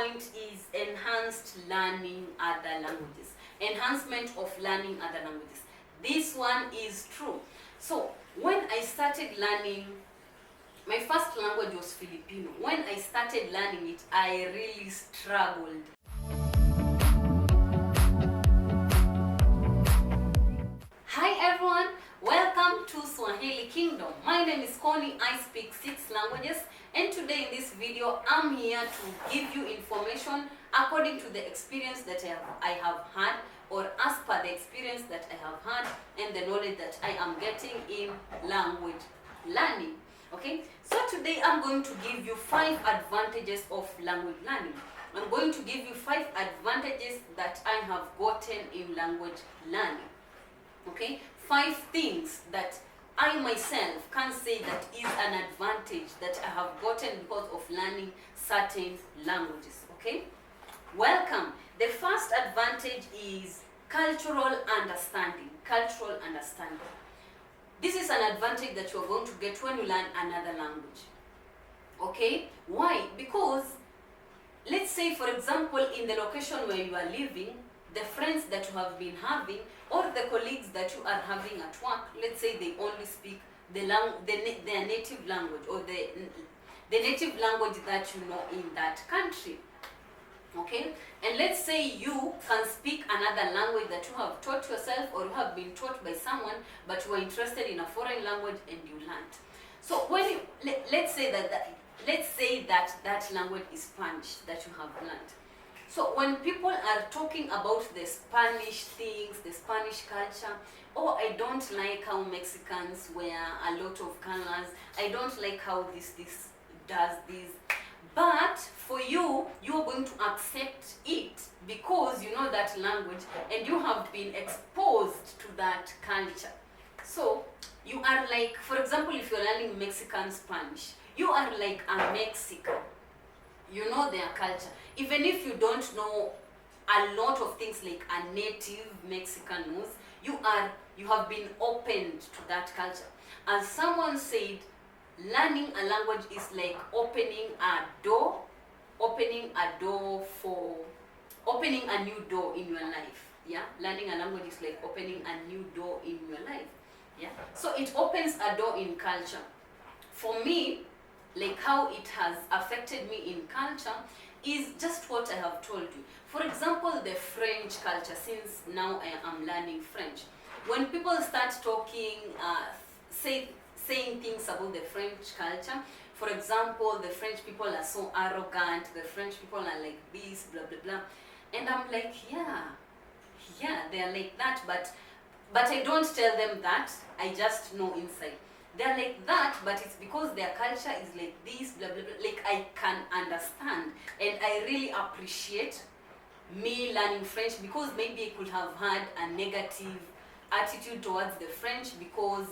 point is enhanced learning other languages. Enhancement of learning other languages. This one is true. So when I started learning, my first language was Filipino. When I started learning it, I really struggled. Hi everyone, welcome to Swahili Kingdom. My name is Connie, I speak 6 languages, and today in this video I'm here to give you information according to the experience that I have had, or as per the experience that I have had and the knowledge that I am getting in language learning. Okay, so today I'm going to give you 5 advantages of language learning. I'm going to give you 5 advantages that I have gotten in language learning. Okay, 5 things that I myself can say that is an advantage that I have gotten because of learning certain languages. Okay, welcome. The first advantage is cultural understanding. Cultural understanding. This is an advantage that you are going to get when you learn another language. Okay, why? Because let's say, for example, in the location where you are living, the friends that you have been having or the colleagues that you are having at work, let's say they only speak their native language, or the native language that you know in that country. Okay, and let's say you can speak another language that you have taught yourself or you have been taught by someone, but you are interested in a foreign language and you learned. So when you, let's say that language is Spanish that you have learned. So when people are talking about the Spanish things, the Spanish culture, oh, I don't like how Mexicans wear a lot of colors, I don't like how this does this. But for you, you're going to accept it because you know that language and you have been exposed to that culture. So you are like, for example, if you're learning Mexican Spanish, you are like a Mexican. You know their culture. Even if you don't know a lot of things like a native Mexican knows, you have been opened to that culture. As someone said, learning a language is like opening a new door in your life. Yeah, learning a language is like opening a new door in your life. Yeah, so it opens a door in culture. For me, like how it has affected me in culture is just what I have told you. For example, the French culture, since now I am learning French. When people start talking, saying things about the French culture, for example, the French people are so arrogant, the French people are like this, blah, blah, blah. And I'm like, yeah, they're like that, but I don't tell them that, I just know inside. They're like that, but it's because their culture is like this, blah, blah, blah. Like I can understand, and I really appreciate me learning French, because maybe I could have had a negative attitude towards the French because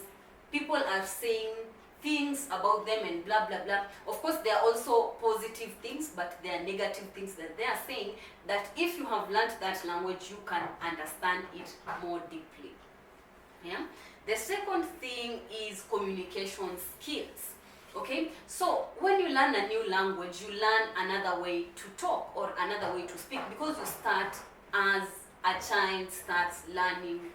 people are saying things about them and blah, blah, blah. Of course, there are also positive things, but there are negative things that they are saying that if you have learned that language, you can understand it more deeply. Yeah. The second thing is communication skills. Okay, so when you learn a new language, you learn another way to talk or another way to speak, because you start as a child starts learning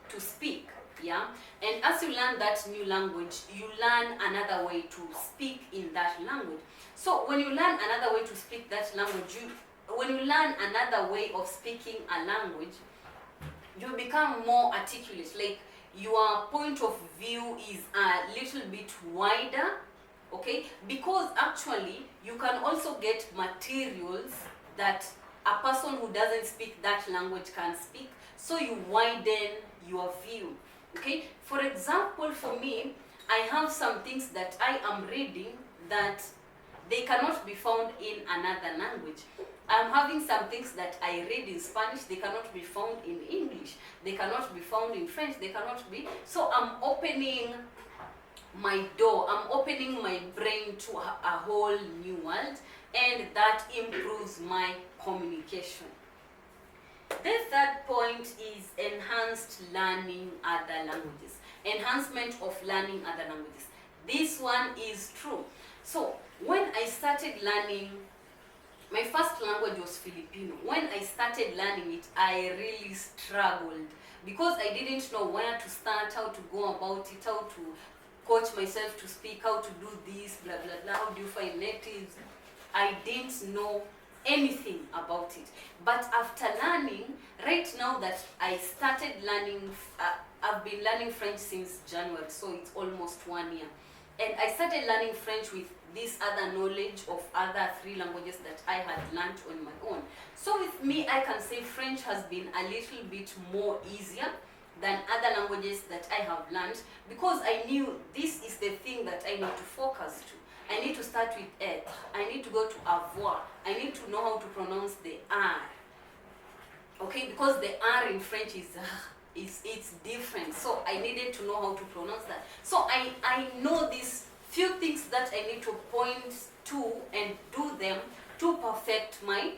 to speak. Yeah, and as you learn that new language, you learn another way to speak in that language. So when you learn another way to speak that language, when you learn another way of speaking a language, you become more articulate. Like your point of view is a little bit wider, okay? Because actually you can also get materials that a person who doesn't speak that language can speak, so you widen your view, okay? For example, for me, I have some things that I am reading that they cannot be found in another language. I'm having some things that I read in Spanish, they cannot be found in English, they cannot be found in French, they cannot be. So I'm opening my door, I'm opening my brain to a whole new world, and that improves my communication. The third point is enhanced learning other languages. Enhancement of learning other languages. This one is true. So when I started learning My first language was Filipino. When I started learning it, I really struggled because I didn't know where to start, how to go about it, how to coach myself to speak, how to do this, blah, blah, blah, how do you find natives. I didn't know anything about it. But after learning, right now that I started learning, I've been learning French since January, so it's almost 1 year. And I started learning French with this other knowledge of other 3 languages that I had learned on my own. So with me, I can say French has been a little bit more easier than other languages that I have learned, because I knew this is the thing that I need to focus to. I need to start with être. I need to go to avoir. I need to know how to pronounce the R. Okay, because the R in French it's different. So I needed to know how to pronounce that. So I know these few things that I need to point to and do them to perfect my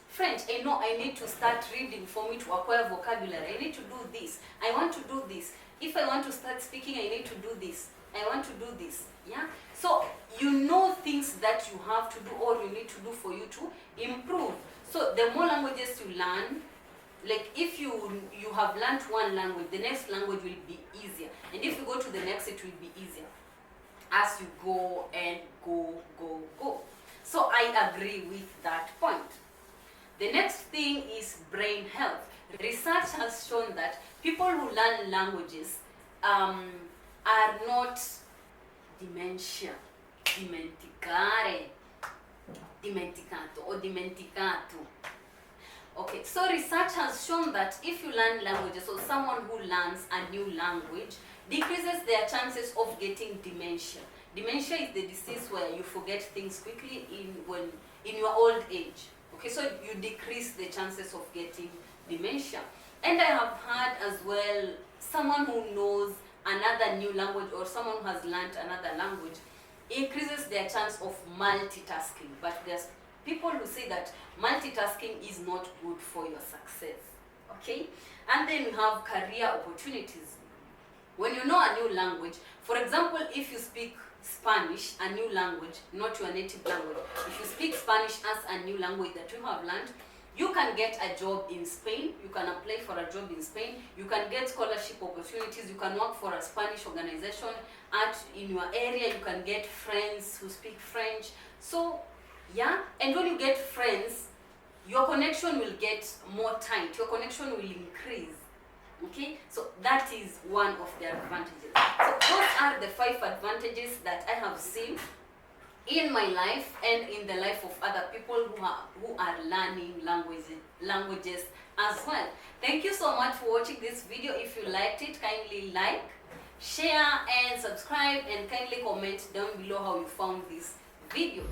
French. I know I need to start reading for me to acquire vocabulary. I need to do this. I want to do this. If I want to start speaking, I need to do this. I want to do this. Yeah. So you know things that you have to do or you need to do for you to improve. So the more languages you learn, like if you have learned one language, the next language will be easier. And if you go to the next, it will be easier as you go and go. So I agree with that point. The next thing is brain health. Research has shown that people who learn languages are not dimenticato or dimenticato. Okay, so research has shown that if you learn languages, or someone who learns a new language decreases their chances of getting dementia. Dementia is the disease where you forget things quickly in your old age. Okay, so you decrease the chances of getting dementia. And I have heard as well, someone who knows another new language or someone who has learned another language increases their chance of multitasking. But there's people who say that multitasking is not good for your success. Okay? And then we have career opportunities. When you know a new language, for example, if you speak Spanish, a new language, not your native language, if you speak Spanish as a new language that you have learned, you can get a job in Spain, you can apply for a job in Spain, you can get scholarship opportunities, you can work for a Spanish organization in your area, you can get friends who speak French. So, yeah, and when you get friends, your connection will get more tight, your connection will increase. Okay, so that is one of the advantages. So those are the 5 advantages that I have seen in my life and in the life of other people who are learning languages as well. Thank you so much for watching this video. If you liked it, kindly like, share and subscribe, and kindly comment down below how you found this video.